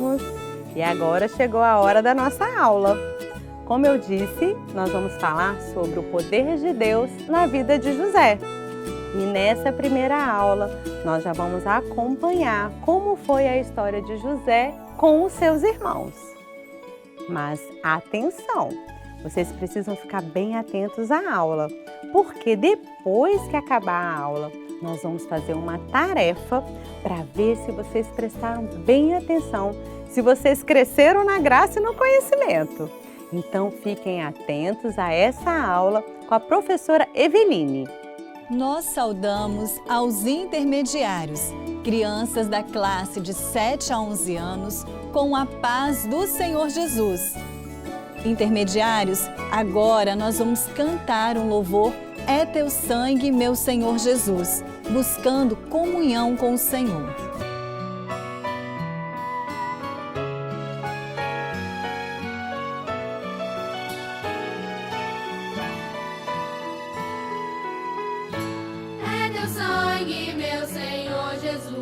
amigos! E agora chegou a hora da nossa aula. Como eu disse, nós vamos falar sobre o poder de Deus na vida de José. E nessa primeira aula, nós já vamos acompanhar como foi a história de José com os seus irmãos. Mas atenção! Vocês precisam ficar bem atentos à aula, porque depois que acabar a aula, nós vamos fazer uma tarefa para ver se vocês prestaram bem atenção, se vocês cresceram na graça e no conhecimento. Então fiquem atentos a essa aula com a professora Eveline. Nós saudamos aos intermediários, crianças da classe de 7 a 11 anos, com a paz do Senhor Jesus. Intermediários, agora nós vamos cantar um louvor É Teu Sangue, Meu Senhor Jesus, buscando comunhão com o Senhor. É Teu sangue, meu Senhor Jesus,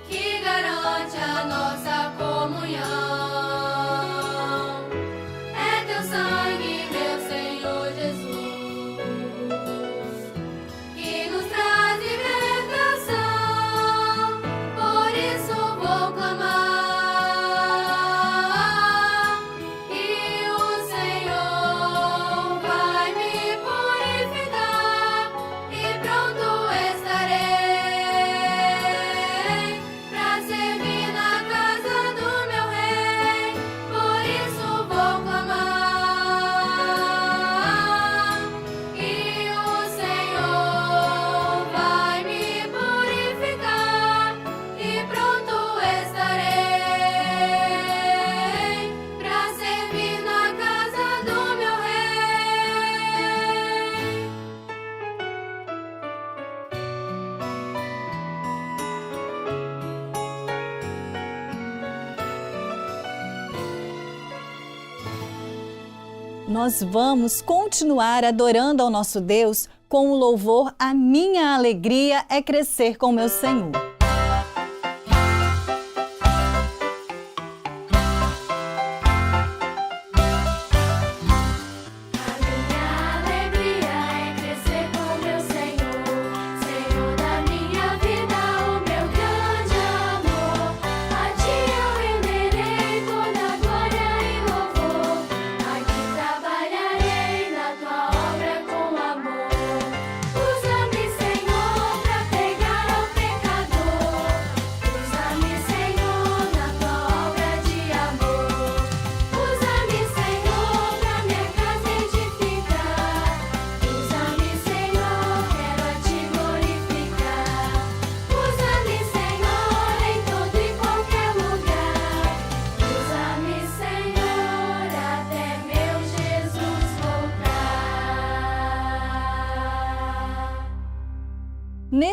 que garante a nossa comunhão. Nós vamos continuar adorando ao nosso Deus com o louvor A Minha Alegria é Crescer com Meu Senhor.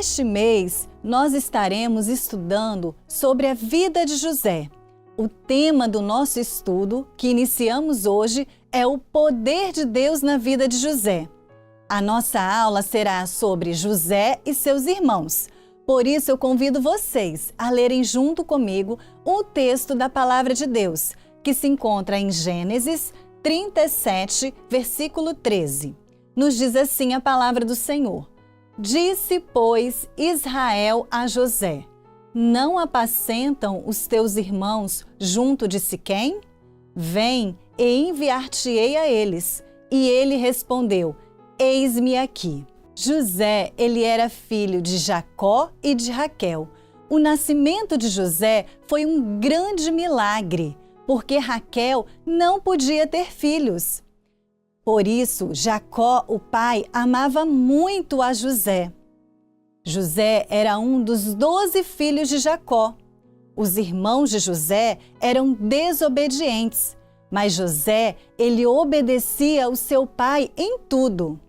Neste mês, nós estaremos estudando sobre a vida de José. O tema do nosso estudo, que iniciamos hoje, é o poder de Deus na vida de José. A nossa aula será sobre José e seus irmãos. Por isso, eu convido vocês a lerem junto comigo o texto da Palavra de Deus, que se encontra em Gênesis 37, versículo 13. Nos diz assim a Palavra do Senhor. Disse, pois, Israel a José: Não apacentam os teus irmãos junto de Siquém? Vem e enviar-te-ei a eles. E ele respondeu: Eis-me aqui. José, ele era filho de Jacó e de Raquel. O nascimento de José foi um grande milagre, porque Raquel não podia ter filhos. Por isso, Jacó, o pai, amava muito a José. José era um dos 12 filhos de Jacó. Os irmãos de José eram desobedientes, mas José, ele obedecia ao seu pai em tudo.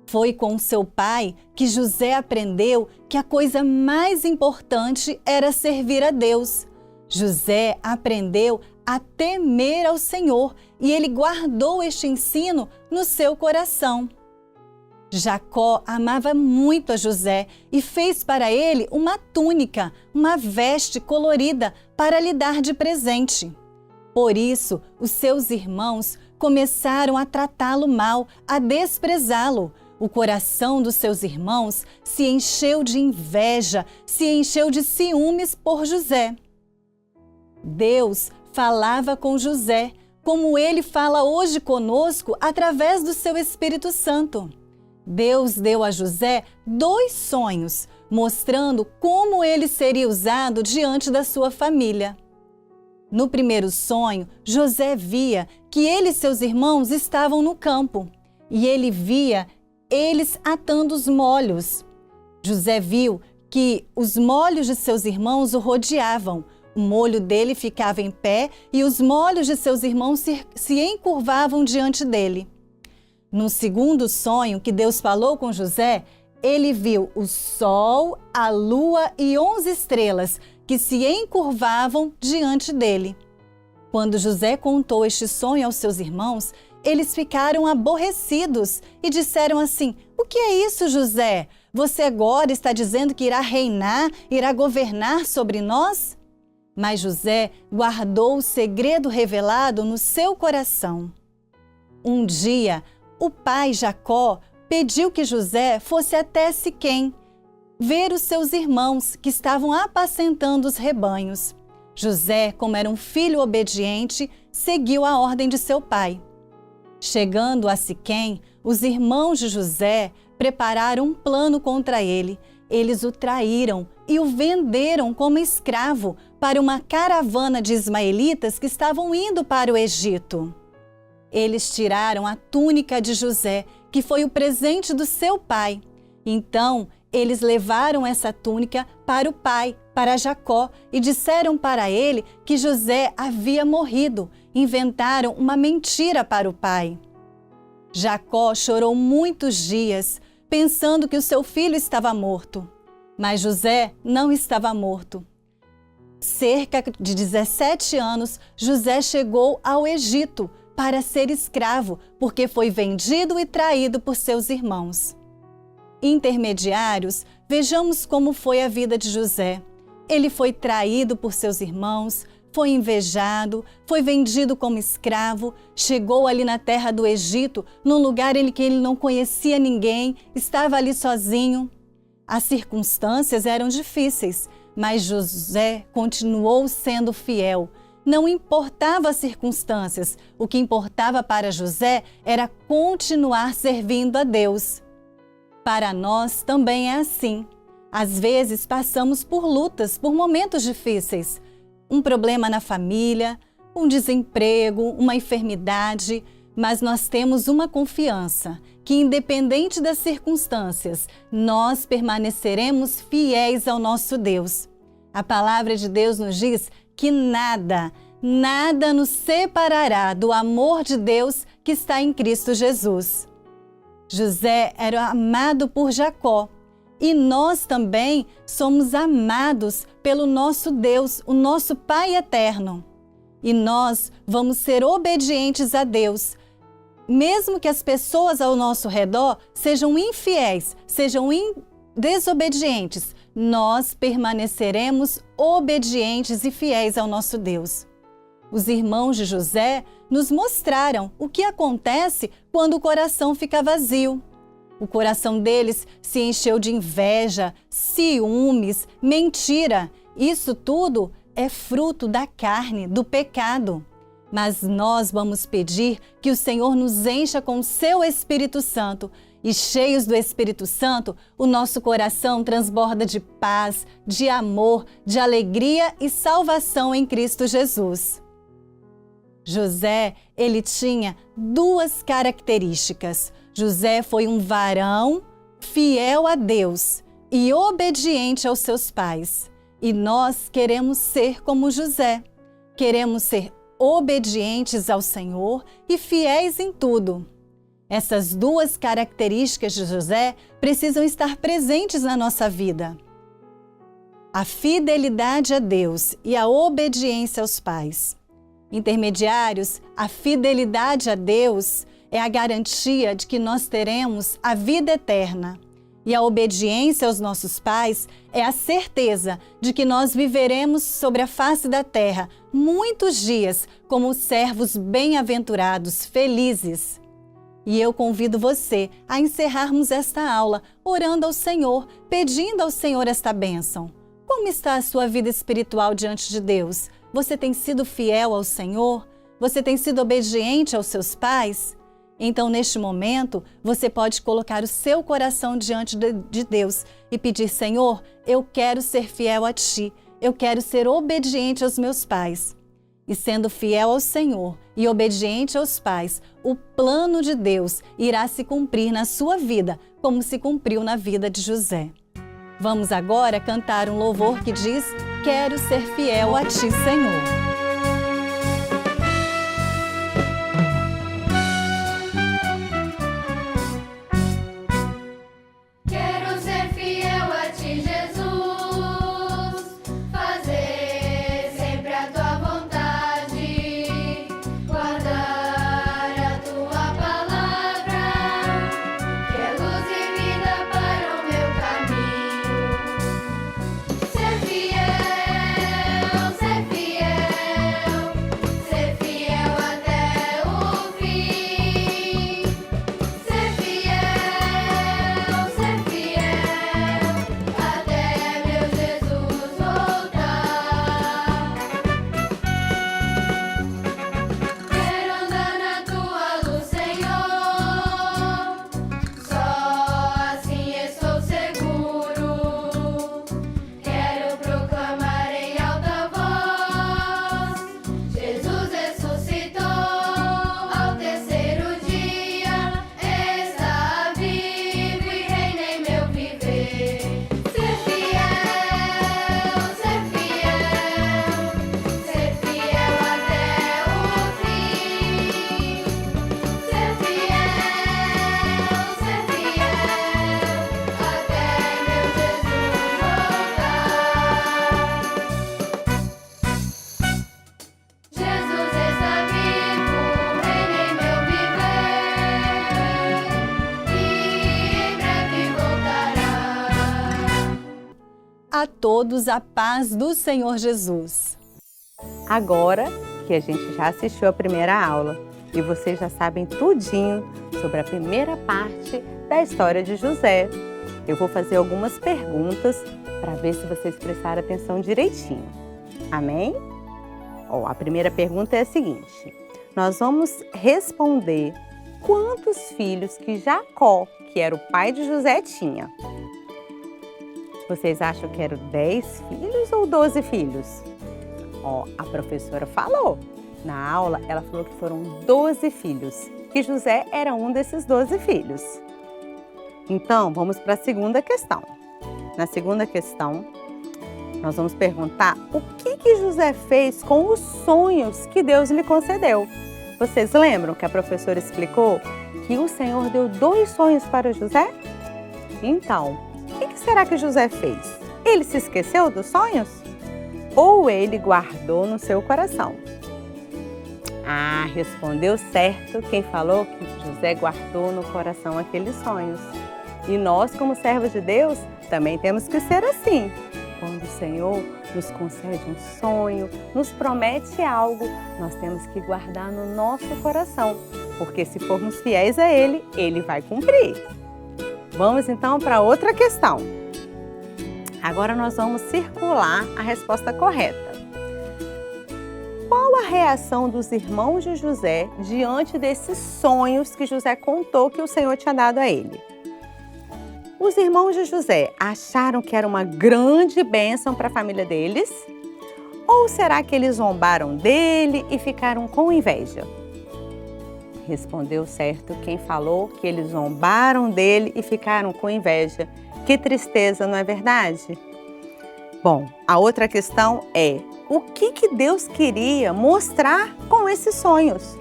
Foi com seu pai que José aprendeu que a coisa mais importante era servir a Deus. José aprendeu a temer ao Senhor e ele guardou este ensino no seu coração. Jacó amava muito a José e fez para ele uma túnica, uma veste colorida para lhe dar de presente. Por isso, os seus irmãos começaram a tratá-lo mal, a desprezá-lo. O coração dos seus irmãos se encheu de inveja, se encheu de ciúmes por José. Deus falava com José, como Ele fala hoje conosco através do seu Espírito Santo. Deus deu a José 2 sonhos, mostrando como ele seria usado diante da sua família. No primeiro sonho, José via que ele e seus irmãos estavam no campo, e ele via eles atando os molhos. José viu que os molhos de seus irmãos o rodeavam. O molho dele ficava em pé e os molhos de seus irmãos se encurvavam diante dele. No segundo sonho que Deus falou com José, ele viu o sol, a lua e 11 estrelas que se encurvavam diante dele. Quando José contou este sonho aos seus irmãos, eles ficaram aborrecidos e disseram assim: "O que é isso, José? Você agora está dizendo que irá reinar, irá governar sobre nós?" Mas José guardou o segredo revelado no seu coração. Um dia, o pai Jacó pediu que José fosse até Siquém ver os seus irmãos que estavam apacentando os rebanhos. José, como era um filho obediente, seguiu a ordem de seu pai. Chegando a Siquém, os irmãos de José prepararam um plano contra ele. Eles o traíram e o venderam como escravo para uma caravana de ismaelitas que estavam indo para o Egito. Eles tiraram a túnica de José, que foi o presente do seu pai. Então, eles levaram essa túnica para o pai, para Jacó, e disseram para ele que José havia morrido. Inventaram uma mentira para o pai. Jacó chorou muitos dias, pensando que o seu filho estava morto. Mas José não estava morto. Cerca de 17 anos, José chegou ao Egito para ser escravo, porque foi vendido e traído por seus irmãos. Intermediários, vejamos como foi a vida de José. Ele foi traído por seus irmãos, foi invejado, foi vendido como escravo, chegou ali na terra do Egito, num lugar em que ele não conhecia ninguém, estava ali sozinho. As circunstâncias eram difíceis, mas José continuou sendo fiel. Não importava as circunstâncias, o que importava para José era continuar servindo a Deus. Para nós também é assim. Às vezes passamos por lutas, por momentos difíceis. Um problema na família, um desemprego, uma enfermidade, mas nós temos uma confiança que, independente das circunstâncias, nós permaneceremos fiéis ao nosso Deus. A palavra de Deus nos diz que nada nos separará do amor de Deus que está em Cristo Jesus. José era amado por Jacó e nós também somos amados pelo nosso Deus, o nosso Pai eterno. E nós vamos ser obedientes a Deus, mesmo que as pessoas ao nosso redor sejam infiéis, sejam desobedientes, nós permaneceremos obedientes e fiéis ao nosso Deus. Os irmãos de José nos mostraram o que acontece quando o coração fica vazio. O coração deles se encheu de inveja, ciúmes, mentira. Isso tudo é fruto da carne, do pecado. Mas nós vamos pedir que o Senhor nos encha com o seu Espírito Santo. E cheios do Espírito Santo, o nosso coração transborda de paz, de amor, de alegria e salvação em Cristo Jesus. José, ele tinha 2 características. José foi um varão fiel a Deus e obediente aos seus pais. E nós queremos ser como José. Queremos ser obedientes ao Senhor e fiéis em tudo. Essas 2 características de José precisam estar presentes na nossa vida. A fidelidade a Deus e a obediência aos pais. Intermediários, a fidelidade a Deus é a garantia de que nós teremos a vida eterna. E a obediência aos nossos pais é a certeza de que nós viveremos sobre a face da terra muitos dias como servos bem-aventurados, felizes. E eu convido você a encerrarmos esta aula orando ao Senhor, pedindo ao Senhor esta bênção. Como está a sua vida espiritual diante de Deus? Você tem sido fiel ao Senhor? Você tem sido obediente aos seus pais? Então, neste momento, você pode colocar o seu coração diante de Deus e pedir: Senhor, eu quero ser fiel a Ti, eu quero ser obediente aos meus pais. E sendo fiel ao Senhor e obediente aos pais, o plano de Deus irá se cumprir na sua vida, como se cumpriu na vida de José. Vamos agora cantar um louvor que diz: Quero ser fiel a Ti, Senhor. Quero ser fiel a Ti, Jesus, fazer sempre a Tua vontade, guardar a Tua palavra, que é luz e vida para o meu caminho. Ser fiel, ser fiel, ser fiel até o fim. Ser fiel, até meu Jesus voltar. Quero andar na Tua luz, Senhor, só assim estou seguro. Quero proclamar em alta voz: Jesus ressuscitou ao terceiro dia, está vivo e reina em meu viver. Ser fiel, ser fiel, ser fiel até o fim. Ser fiel, até meu Jesus voltar. Jesus está vivo, reina em meu viver, e em breve voltará. A todos a paz do Senhor Jesus. Agora que a gente já assistiu a primeira aula e vocês já sabem tudinho sobre a primeira parte da história de José, eu vou fazer algumas perguntas para ver se vocês prestaram atenção direitinho. Amém? Ó, a primeira pergunta é a seguinte: nós vamos responder quantos filhos que Jacó, que era o pai de José, tinha. Vocês acham que eram 10 filhos ou 12 filhos? Ó, a professora falou. Na aula, ela falou que foram 12 filhos, que José era um desses 12 filhos. Então, vamos para a segunda questão. Na segunda questão, nós vamos perguntar o que José fez com os sonhos que Deus lhe concedeu. Vocês lembram que a professora explicou que o Senhor deu 2 sonhos para José? Então, o que será que José fez? Ele se esqueceu dos sonhos? Ou ele guardou no seu coração? Ah, respondeu certo quem falou que José guardou no coração aqueles sonhos. E nós, como servos de Deus, também temos que ser assim. Quando o Senhor nos concede um sonho, nos promete algo, nós temos que guardar no nosso coração, porque se formos fiéis a Ele, Ele vai cumprir. Vamos então para outra questão. Agora nós vamos circular a resposta correta. Qual a reação dos irmãos de José diante desses sonhos que José contou que o Senhor tinha dado a ele? Os irmãos de José acharam que era uma grande bênção para a família deles? Ou será que eles zombaram dele e ficaram com inveja? Respondeu certo quem falou que eles zombaram dele e ficaram com inveja. Que tristeza, não é verdade? Bom, a outra questão é: o que Deus queria mostrar com esses sonhos?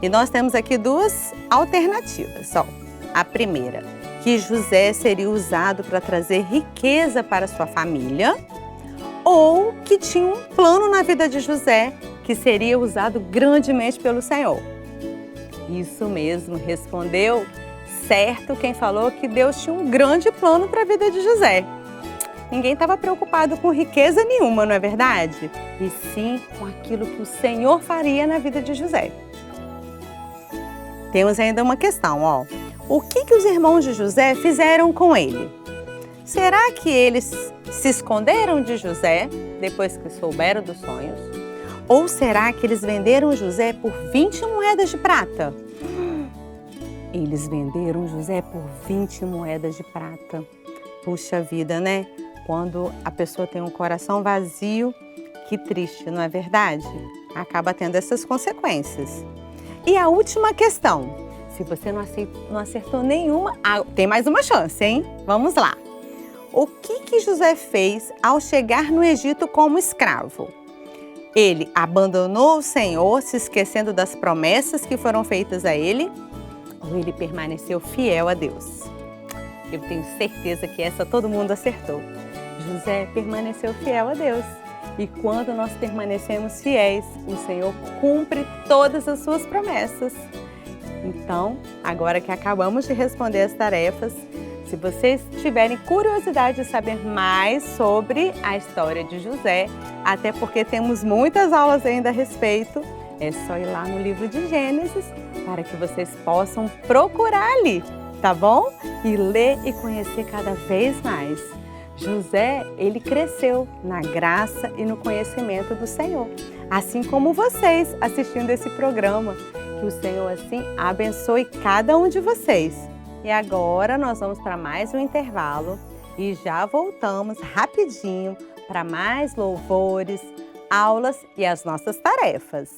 E nós temos aqui 2 alternativas. Ó. A primeira, que José seria usado para trazer riqueza para sua família, ou que tinha um plano na vida de José que seria usado grandemente pelo Senhor. Isso mesmo, respondeu certo quem falou que Deus tinha um grande plano para a vida de José. Ninguém estava preocupado com riqueza nenhuma, não é verdade? E sim com aquilo que o Senhor faria na vida de José. Temos ainda uma questão, ó. O que os irmãos de José fizeram com ele? Será que eles se esconderam de José depois que souberam dos sonhos? Ou será que eles venderam José por 20 moedas de prata? Eles venderam José por 20 moedas de prata. Puxa vida, né? Quando a pessoa tem um coração vazio, que triste, não é verdade? Acaba tendo essas consequências. E a última questão. Se você não acertou nenhuma, tem mais uma chance, hein? Vamos lá. O que José fez ao chegar no Egito como escravo? Ele abandonou o Senhor, se esquecendo das promessas que foram feitas a ele? Ou ele permaneceu fiel a Deus? Eu tenho certeza que essa todo mundo acertou. José permaneceu fiel a Deus. E quando nós permanecemos fiéis, o Senhor cumpre todas as suas promessas. Então, agora que acabamos de responder as tarefas, se vocês tiverem curiosidade de saber mais sobre a história de José, até porque temos muitas aulas ainda a respeito, é só ir lá no livro de Gênesis para que vocês possam procurar ali, tá bom? E ler e conhecer cada vez mais. José, ele cresceu na graça e no conhecimento do Senhor, assim como vocês assistindo esse programa. Que o Senhor assim abençoe cada um de vocês. E agora nós vamos para mais um intervalo e já voltamos rapidinho para mais louvores, aulas e as nossas tarefas.